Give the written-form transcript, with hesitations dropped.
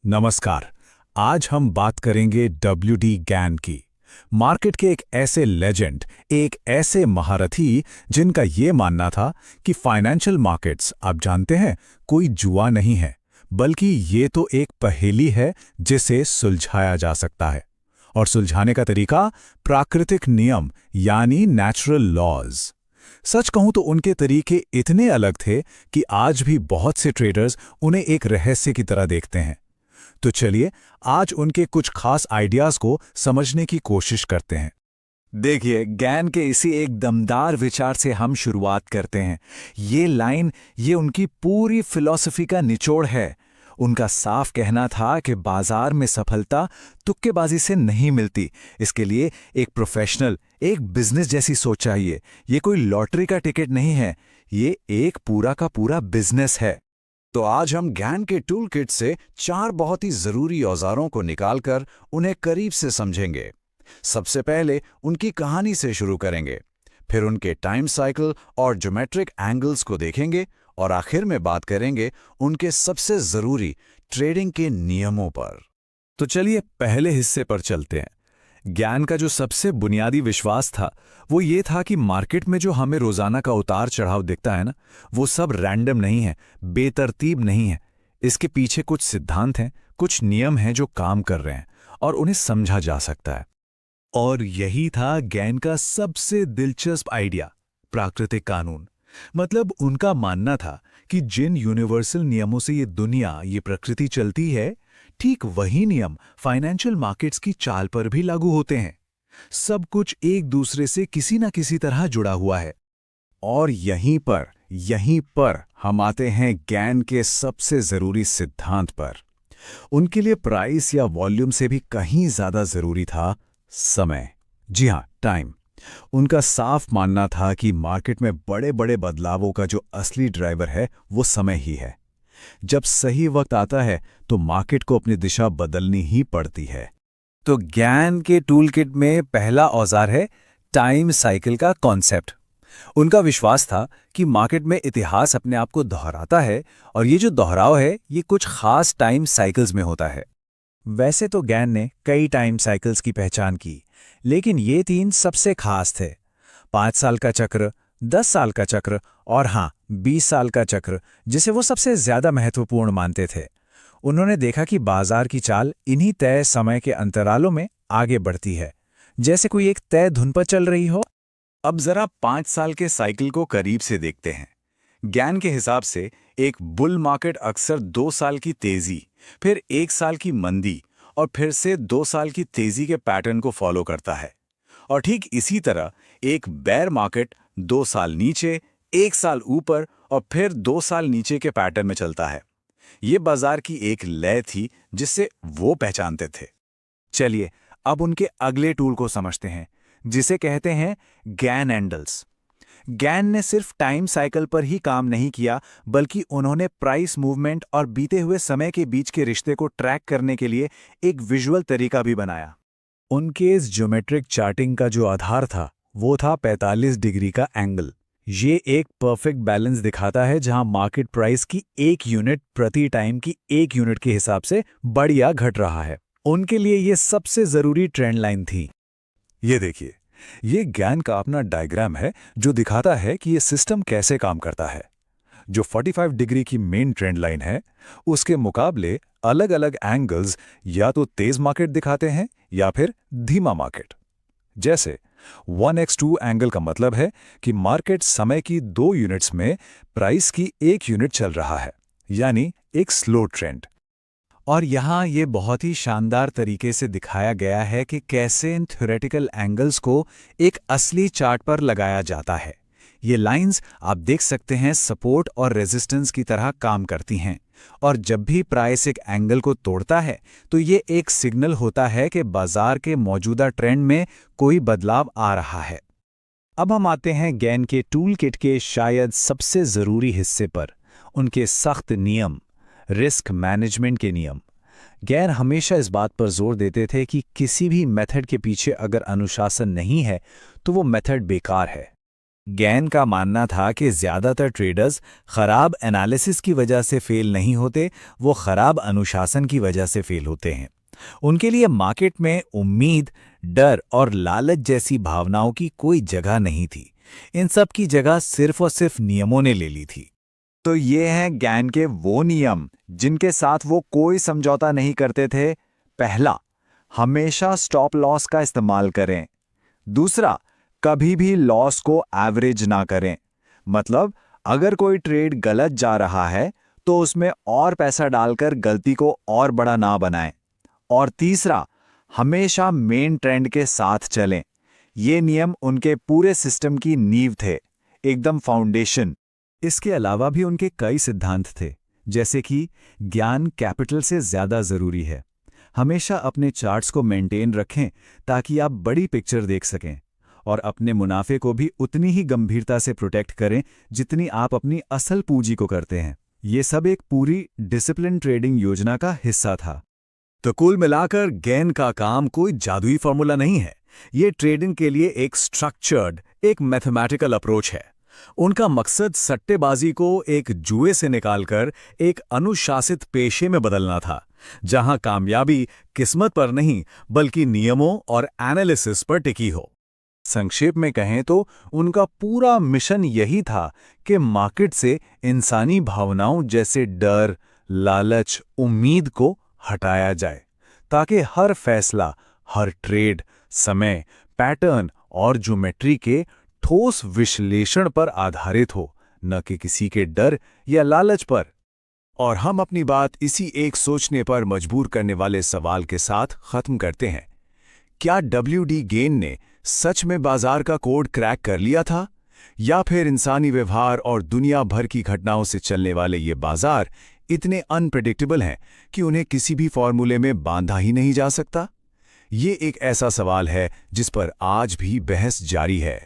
नमस्कार। आज हम बात करेंगे डब्ल्यूडी गैन की। मार्केट के एक ऐसे लेजेंड, एक ऐसे महारथी जिनका ये मानना था कि फाइनेंशियल मार्केट्स, आप जानते हैं, कोई जुआ नहीं है, बल्कि ये तो एक पहेली है जिसे सुलझाया जा सकता है। और सुलझाने का तरीका प्राकृतिक नियम यानी नेचुरल लॉज। सच कहूं तो उनके तरीके इतने अलग थे कि आज भी बहुत से ट्रेडर्स उन्हें एक रहस्य की तरह देखते हैं। तो चलिए आज उनके कुछ खास आइडियाज को समझने की कोशिश करते हैं। देखिए, गैन के इसी एक दमदार विचार से हम शुरुआत करते हैं। ये उनकी पूरी फिलॉसफी का निचोड़ है। उनका साफ कहना था कि बाजार में सफलता तुक्केबाजी से नहीं मिलती। इसके लिए एक प्रोफेशनल, एक बिजनेस जैसी सोच चाहिए। ये कोई लॉटरी का टिकट नहीं है, ये एक पूरा का पूरा बिजनेस है। तो आज हम गैन के टूल किट से 4 बहुत ही जरूरी औजारों को निकालकर उन्हें करीब से समझेंगे। सबसे पहले उनकी कहानी से शुरू करेंगे, फिर उनके टाइम साइकिल और ज्योमेट्रिक एंगल्स को देखेंगे और आखिर में बात करेंगे उनके सबसे जरूरी ट्रेडिंग के नियमों पर। तो चलिए पहले हिस्से पर चलते हैं। ज्ञान का जो सबसे बुनियादी विश्वास था वो ये था कि मार्केट में जो हमें रोजाना का उतार चढ़ाव दिखता है ना, वो सब रैंडम नहीं है, बेतरतीब नहीं है। इसके पीछे कुछ सिद्धांत हैं, कुछ नियम हैं जो काम कर रहे हैं और उन्हें समझा जा सकता है। और यही था ज्ञान का सबसे दिलचस्प आइडिया, प्राकृतिक कानून। मतलब उनका मानना था कि जिन यूनिवर्सल नियमों से ये दुनिया, ये प्रकृति चलती है, ठीक वही नियम फाइनेंशियल मार्केट्स की चाल पर भी लागू होते हैं। सब कुछ एक दूसरे से किसी न किसी तरह जुड़ा हुआ है। और यहीं पर हम आते हैं गैन के सबसे जरूरी सिद्धांत पर। उनके लिए प्राइस या वॉल्यूम से भी कहीं ज्यादा जरूरी था समय। जी हां, टाइम। उनका साफ मानना था कि मार्केट में बड़े बड़े बदलावों का जो असली ड्राइवर है वो समय ही है। जब सही वक्त आता है तो मार्केट को अपनी दिशा बदलनी ही पड़ती है। तो ज्ञान के टूल किट में पहला औजार है टाइम साइकिल का कॉन्सेप्ट। उनका विश्वास था कि मार्केट में इतिहास अपने आप को दोहराता है और ये जो दोहराव है ये कुछ खास टाइम साइकिल्स में होता है। वैसे तो ज्ञान ने कई टाइम साइकिल्स की पहचान की, लेकिन ये 3 सबसे खास थे। 5 साल का चक्र, 10 साल का चक्र और हाँ, 20 साल का चक्र, जिसे वो सबसे ज्यादा महत्वपूर्ण मानते थे। उन्होंने देखा कि बाजार की चाल इन्हीं तय समय के अंतरालों में आगे बढ़ती है, जैसे कोई एक तय धुन पर चल रही हो। अब जरा 5 साल के साइकिल को करीब से देखते हैं। ज्ञान के हिसाब से एक बुल मार्केट अक्सर 2 साल की तेजी, फिर 1 साल की मंदी और फिर से 2 साल की तेजी के पैटर्न को फॉलो करता है। और ठीक इसी तरह एक बेयर मार्केट 2 साल नीचे, 1 साल ऊपर और फिर 2 साल नीचे के पैटर्न में चलता है। ये बाजार की एक लय थी जिससे वो पहचानते थे। चलिए अब उनके अगले टूल को समझते हैं, जिसे कहते हैं गैन एंडल्स। गैन ने सिर्फ टाइम साइकिल पर ही काम नहीं किया, बल्कि उन्होंने प्राइस मूवमेंट और बीते हुए समय के बीच के रिश्ते को ट्रैक करने के लिए एक विजुअल तरीका भी बनाया। उनके इस ज्योमेट्रिक चार्टिंग का जो आधार था वो था 45 डिग्री का एंगल। ये एक परफेक्ट बैलेंस दिखाता है जहां मार्केट प्राइस की 1 यूनिट प्रति टाइम की 1 यूनिट के हिसाब से बढ़ या घट रहा है। उनके लिए ये सबसे जरूरी ट्रेंड लाइन थी। ये देखिए, ये ज्ञान का अपना डायग्राम है जो दिखाता है कि ये सिस्टम कैसे काम करता है। जो 45 डिग्री की मेन ट्रेंड लाइन है, उसके मुकाबले अलग अलग एंगल्स या तो तेज मार्केट दिखाते हैं या फिर धीमा मार्केट। जैसे 1x2 एंगल का मतलब है कि मार्केट समय की 2 यूनिट्स में प्राइस की 1 यूनिट चल रहा है, यानी एक स्लो ट्रेंड। और यहाँ ये बहुत ही शानदार तरीके से दिखाया गया है कि कैसे इन थ्योरेटिकल एंगल्स को एक असली चार्ट पर लगाया जाता है। ये लाइंस आप देख सकते हैं सपोर्ट और रेजिस्टेंस की तरह काम करती हैं, और जब भी प्राइस एक एंगल को तोड़ता है तो ये एक सिग्नल होता है कि बाजार के मौजूदा ट्रेंड में कोई बदलाव आ रहा है। अब हम आते हैं गैन के टूल किट के शायद सबसे ज़रूरी हिस्से पर, उनके सख्त नियम, रिस्क मैनेजमेंट के नियम। गैन हमेशा इस बात पर जोर देते थे कि किसी भी मेथड के पीछे अगर अनुशासन नहीं है तो वो मेथड बेकार है। गैन का मानना था कि ज़्यादातर ट्रेडर्स खराब एनालिसिस की वजह से फेल नहीं होते, वो खराब अनुशासन की वजह से फेल होते हैं। उनके लिए मार्केट में उम्मीद, डर और लालच जैसी भावनाओं की कोई जगह नहीं थी। इन सब की जगह सिर्फ और सिर्फ नियमों ने ले ली थी। तो ये हैं गैन के वो नियम जिनके साथ वो कोई समझौता नहीं करते थे। पहला, हमेशा स्टॉप लॉस का इस्तेमाल करें। दूसरा, कभी भी लॉस को एवरेज ना करें। मतलब अगर कोई ट्रेड गलत जा रहा है तो उसमें और पैसा डालकर गलती को और बड़ा ना बनाएं। और तीसरा, हमेशा मेन ट्रेंड के साथ चलें। ये नियम उनके पूरे सिस्टम की नींव थे, एकदम फाउंडेशन। इसके अलावा भी उनके कई सिद्धांत थे, जैसे कि ज्ञान कैपिटल से ज़्यादा ज़रूरी है। हमेशा अपने चार्ट्स को मेंटेन रखें ताकि आप बड़ी पिक्चर देख सकें, और अपने मुनाफे को भी उतनी ही गंभीरता से प्रोटेक्ट करें जितनी आप अपनी असल पूंजी को करते हैं। ये सब एक पूरी डिसिप्लिन ट्रेडिंग योजना का हिस्सा था। तो कुल मिलाकर गैन का काम कोई जादुई फॉर्मूला नहीं है। ये ट्रेडिंग के लिए एक स्ट्रक्चर्ड, एक मैथमेटिकल अप्रोच है। उनका मकसद सट्टेबाजी को एक जुए से निकालकर एक अनुशासित पेशे में बदलना था, जहां कामयाबी किस्मत पर नहीं बल्कि नियमों और एनालिसिस पर टिकी हो। संक्षेप में कहें तो उनका पूरा मिशन यही था कि मार्केट से इंसानी भावनाओं जैसे डर, लालच, उम्मीद को हटाया जाए, ताकि हर फैसला, हर ट्रेड, समय, पैटर्न और ज्योमेट्री के ठोस विश्लेषण पर आधारित हो, न कि किसी के डर या लालच पर। और हम अपनी बात इसी एक सोचने पर मजबूर करने वाले सवाल के साथ खत्म करते हैं। क्या WD गेन ने सच में बाजार का कोड क्रैक कर लिया था, या फिर इंसानी व्यवहार और दुनिया भर की घटनाओं से चलने वाले ये बाजार इतने अनप्रेडिक्टेबल हैं कि उन्हें किसी भी फॉर्मूले में बांधा ही नहीं जा सकता? ये एक ऐसा सवाल है जिस पर आज भी बहस जारी है।